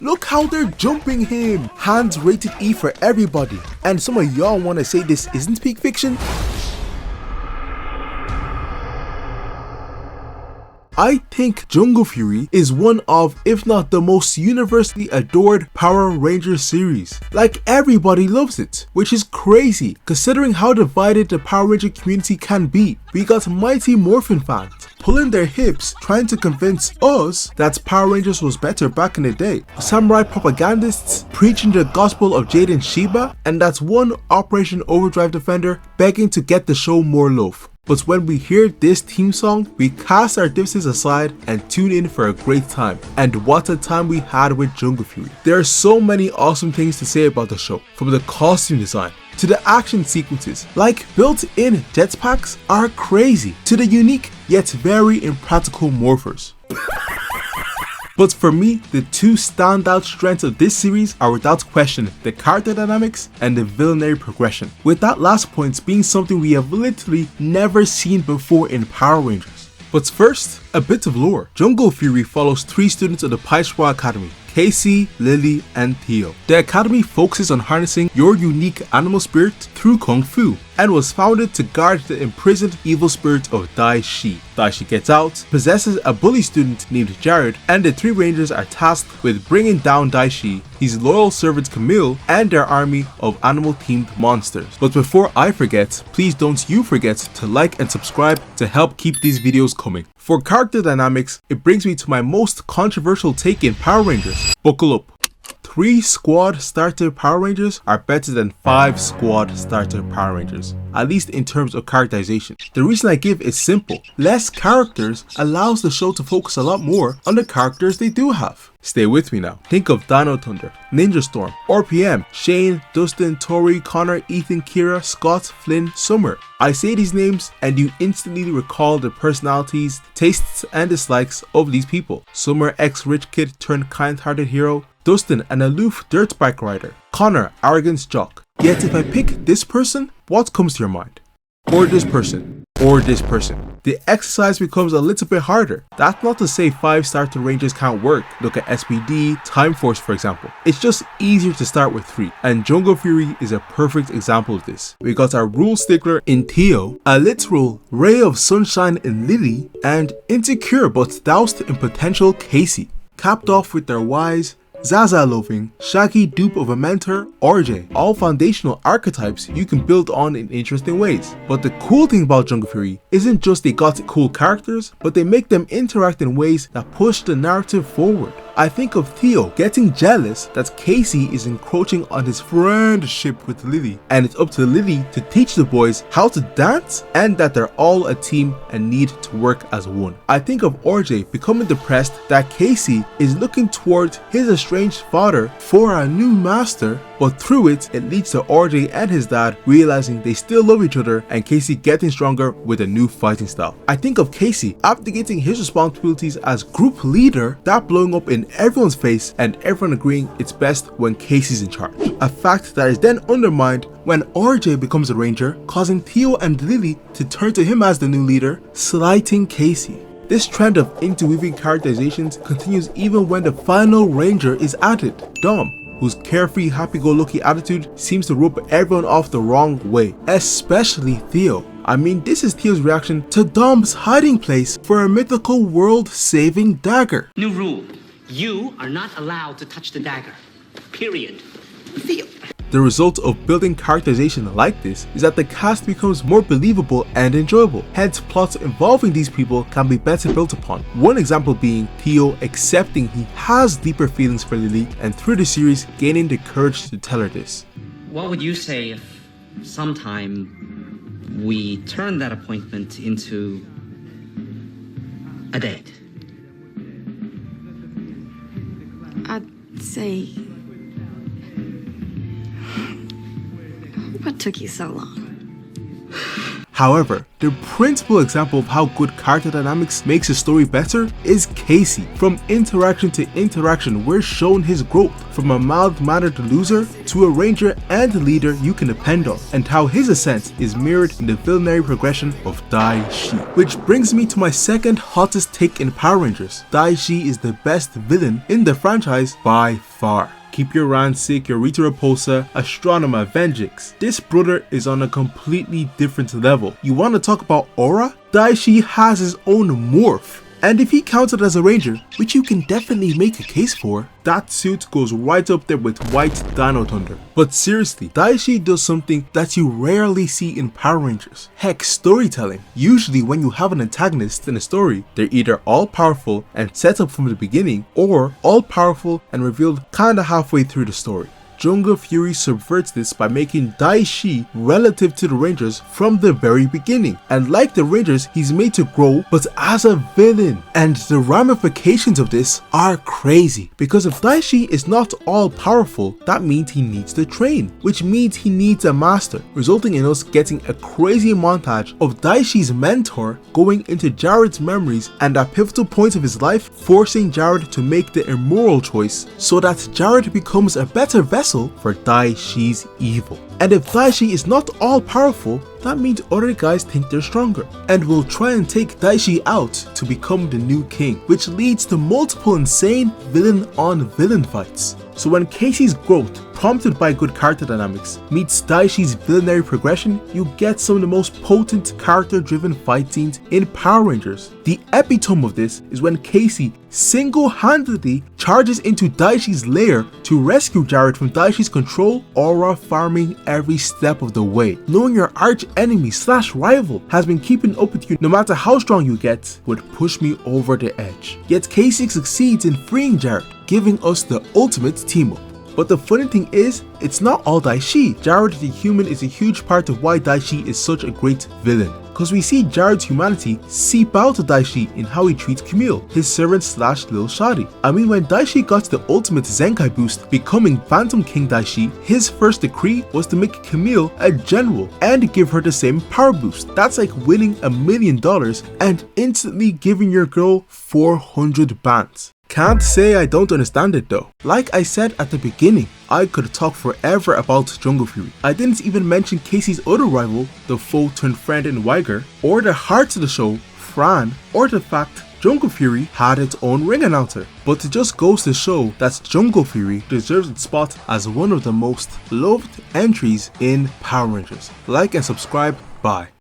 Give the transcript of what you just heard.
Look how they're jumping him. Hands rated E for everybody. And some of y'all wanna say this isn't peak fiction? I think Jungle Fury is one of, if not the most universally adored Power Rangers series. Like, everybody loves it, which is crazy considering how divided the Power Ranger community can be. We got Mighty Morphin fans pulling their hips trying to convince us that Power Rangers was better back in the day. Samurai propagandists preaching the gospel of Jade and Sheba, and that's one Operation Overdrive defender begging to get the show more love. But when we hear this theme song, we cast our differences aside and tune in for a great time. And what a time we had with Jungle Fury. There are so many awesome things to say about the show, from the costume design to the action sequences, like built-in jetpacks are crazy, to the unique yet very impractical morphers. But for me, the two standout strengths of this series are without question the character dynamics and the villainary progression, with that last point being something we have literally never seen before in Power Rangers. But first, a bit of lore. Jungle Fury follows 3 students of the Paichwa Academy: Casey, Lily, and Theo. The academy focuses on harnessing your unique animal spirit through Kung Fu, and was founded to guard the imprisoned evil spirit of Dai Shi. Dai Shi gets out, possesses a bully student named Jared, and the 3 Rangers are tasked with bringing down Dai Shi, his loyal servant Camille, and their army of animal-themed monsters. But before I forget, please don't you forget to like and subscribe to help keep these videos coming. For character dynamics, it brings me to my most controversial take in Power Rangers. Buckle up. 3 squad starter Power Rangers are better than 5 squad starter Power Rangers, at least in terms of characterization. The reason I give is simple: less characters allows the show to focus a lot more on the characters they do have. Stay with me now. Think of Dino Thunder, Ninja Storm, RPM, Shane, Dustin, Tori, Connor, Ethan, Kira, Scott, Flynn, Summer. I say these names and you instantly recall the personalities, tastes, and dislikes of these people. Summer, ex-rich kid turned kind-hearted hero. Dustin, an aloof dirt bike rider. Connor, arrogant jock. Yet if I pick this person, what comes to your mind? Or this person? Or this person? The exercise becomes a little bit harder. That's not to say 5 starter Rangers can't work. Look at SPD, Time Force for example. It's just easier to start with 3, and Jungle Fury is a perfect example of this. We got our rule stickler in Theo, a literal ray of sunshine in Lily, and insecure but doused in potential Casey. Capped off with their wise, Zaza loving, shaggy dupe of a mentor, RJ. All foundational archetypes you can build on in interesting ways. But the cool thing about Jungle Fury isn't just they got cool characters, but they make them interact in ways that push the narrative forward. I think of Theo getting jealous that Casey is encroaching on his friendship with Lily, and it's up to Lily to teach the boys how to dance and that they're all a team and need to work as one. I think of RJ becoming depressed that Casey is looking toward his estranged father for a new master, but through it leads to RJ and his dad realizing they still love each other and Casey getting stronger with a new fighting style. I think of Casey abdicating his responsibilities as group leader, that blowing up in everyone's face and everyone agreeing it's best when Casey's in charge. A fact that is then undermined when RJ becomes a Ranger, causing Theo and Lily to turn to him as the new leader, slighting Casey. This trend of interweaving characterizations continues even when the final Ranger is added, Dom, whose carefree, happy-go-lucky attitude seems to rub everyone off the wrong way, especially Theo. I mean, this is Theo's reaction to Dom's hiding place for a mythical world-saving dagger. New rule. You are not allowed to touch the dagger. Period. Theo. The result of building characterization like this is that the cast becomes more believable and enjoyable. Hence, plots involving these people can be better built upon. One example being Theo accepting he has deeper feelings for Lily, and through the series gaining the courage to tell her this. What would you say if sometime we turn that appointment into a date? I'd say, what took you so long? However, the principal example of how good character dynamics makes a story better is Casey. From interaction to interaction, we're shown his growth from a mild-mannered loser to a ranger and leader you can depend on, and how his ascent is mirrored in the villainary progression of Daishi. Which brings me to my second hottest take in Power Rangers. Daishi is the best villain in the franchise by far. Keep your Ransik, your Rita Repulsa, Astronomer, Venjix. This brother is on a completely different level. You want to talk about aura? Daishi has his own morph. And if he counted as a ranger, which you can definitely make a case for, that suit goes right up there with White Dino Thunder. But seriously, Daishi does something that you rarely see in Power Rangers. Heck, storytelling. Usually when you have an antagonist in a story, they're either all powerful and set up from the beginning, or all powerful and revealed kinda halfway through the story. Jungle Fury subverts this by making Daishi relative to the Rangers from the very beginning. And like the Rangers, he's made to grow, but as a villain. And the ramifications of this are crazy. Because if Daishi is not all powerful, that means he needs to train, which means he needs a master, resulting in us getting a crazy montage of Daishi's mentor going into Jared's memories and at pivotal points of his life, forcing Jared to make the immoral choice so that Jared becomes a better vessel for Daishi's evil. And if Daishi is not all powerful, that means other guys think they're stronger and will try and take Daishi out to become the new king, which leads to multiple insane villain on villain fights. So when Casey's growth, prompted by good character dynamics, meets Daishi's villainary progression, you get some of the most potent character-driven fight scenes in Power Rangers. The epitome of this is when Casey single-handedly charges into Daishi's lair to rescue Jared from Daishi's control, aura farming every step of the way. Knowing your arch enemy / rival has been keeping up with you no matter how strong you get would push me over the edge. Yet Casey succeeds in freeing Jared, giving us the ultimate team up. But the funny thing is, it's not all Daishi. Jared the human is a huge part of why Daishi is such a great villain. Cause we see Jared's humanity seep out to Daishi in how he treats Camille, his servant / Lil Shadi. I mean, when Daishi got the ultimate Zenkai boost, becoming Phantom King Daishi, his first decree was to make Camille a general and give her the same power boost. That's like winning $1 million and instantly giving your girl 400 bands. Can't say I don't understand it though. Like I said at the beginning, I could talk forever about Jungle Fury. I didn't even mention Casey's other rival, the foe turned friend in Weiger, or the heart of the show, Fran, or the fact Jungle Fury had its own ring announcer. But it just goes to show that Jungle Fury deserves its spot as one of the most loved entries in Power Rangers. Like and subscribe, bye.